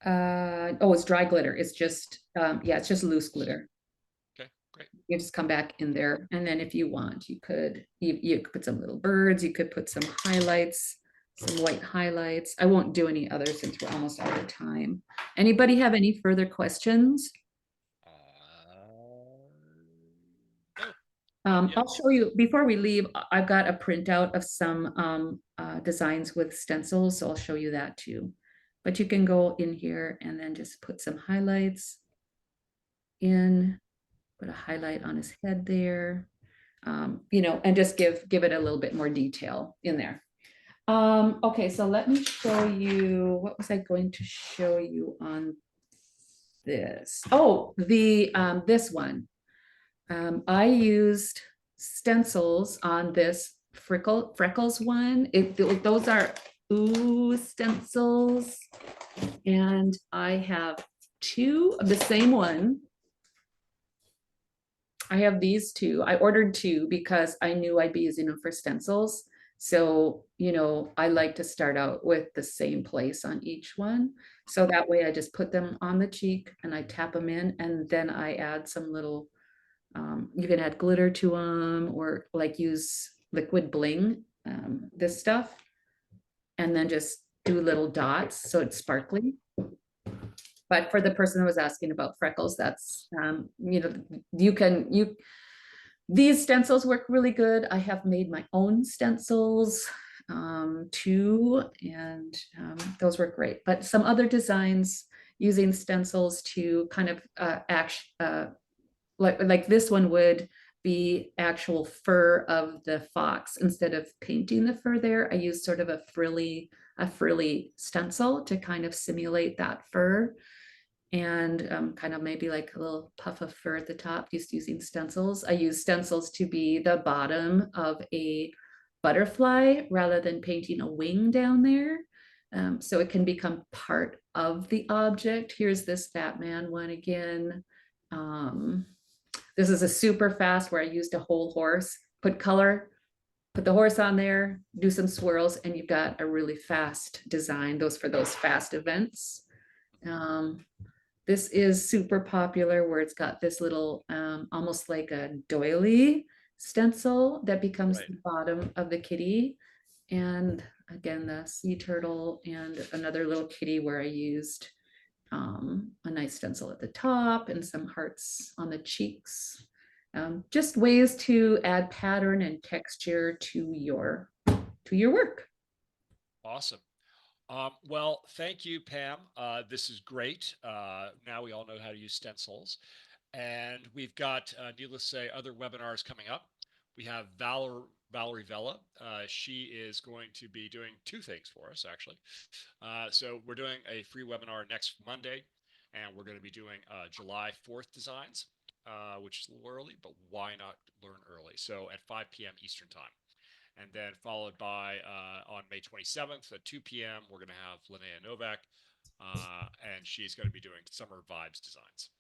Oh, it's dry glitter. It's just, yeah, it's just loose glitter. Okay, great. You just come back in there. And then if you want, you could put some little birds, you could put some highlights, some white highlights. I won't do any others since we're almost out of time. Anybody have any further questions? No. I'll show you, before we leave, I've got a printout of some designs with stencils, so I'll show you that too. But you can go in here and then just put some highlights in, put a highlight on his head there, you know, and just give it a little bit more detail in there. Okay, so let me show you, what was I going to show you on this? Oh, this one. I used stencils on this Freckles one. Those are ooh stencils, and I have two of the same one. I have these two. I ordered two because I knew I'd be using them for stencils. So, you know, I like to start out with the same place on each one. So that way I just put them on the cheek and I tap them in, and then I add some little, you can add glitter to them or like use liquid bling this stuff, and then just do little dots so it's sparkly. But for the person who was asking about freckles, that's, you know, these stencils work really good. I have made my own stencils too, and those work great. But some other designs using stencils to kind of like this one would be actual fur of the fox. Instead of painting the fur there, I use sort of a frilly stencil to kind of simulate that fur, and kind of maybe like a little puff of fur at the top, just using stencils. I use stencils to be the bottom of a butterfly rather than painting a wing down there. So it can become part of the object. Here's this Batman one again. This is a super fast where I used a whole horse, put color, put the horse on there, do some swirls, and you've got a really fast design. Those for those fast events. This is super popular where it's got this little, almost like a doily stencil that becomes the bottom of the kitty. And again, the sea turtle and another little kitty where I used a nice stencil at the top and some hearts on the cheeks. Just ways to add pattern and texture to your work. Awesome. Well, thank you, Pam. This is great. Now we all know how to use stencils. And we've got, needless to say, other webinars coming up. We have Valerie Vella. She is going to be doing two things for us, actually. So we're doing a free webinar next Monday, and we're going to be doing July 4th designs, which is a little early, but why not learn early? So at 5 p.m. Eastern Time. And then followed by on May 27th at 2 p.m., we're going to have Linnea Novak, and she's going to be doing Summer Vibes designs.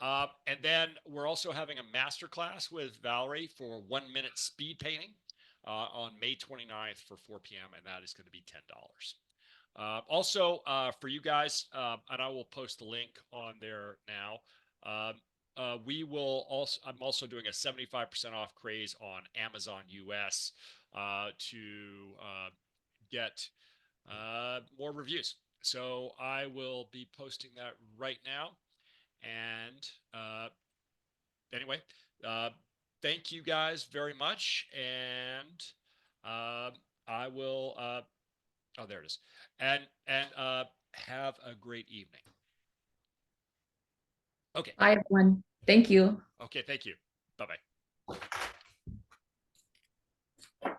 And then we're also having a masterclass with Valerie for 1 minute speed painting on May 29th for 4 p.m., and that is going to be $10. Also, for you guys, and I will post the link on there now. I'm also doing a 75% off craze on Amazon US to get more reviews. So I will be posting that right now. And anyway, thank you guys very much. And I will, oh, there it is. And have a great evening. Okay. Bye, everyone. Thank you. Okay, thank you. Bye-bye. I'm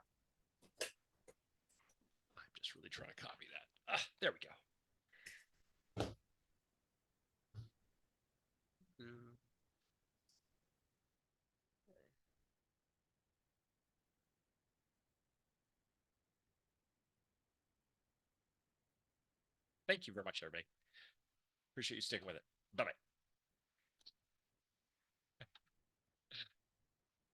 just really trying to copy that. There we go. Thank you very much, everybody. Appreciate you sticking with it. Bye-bye.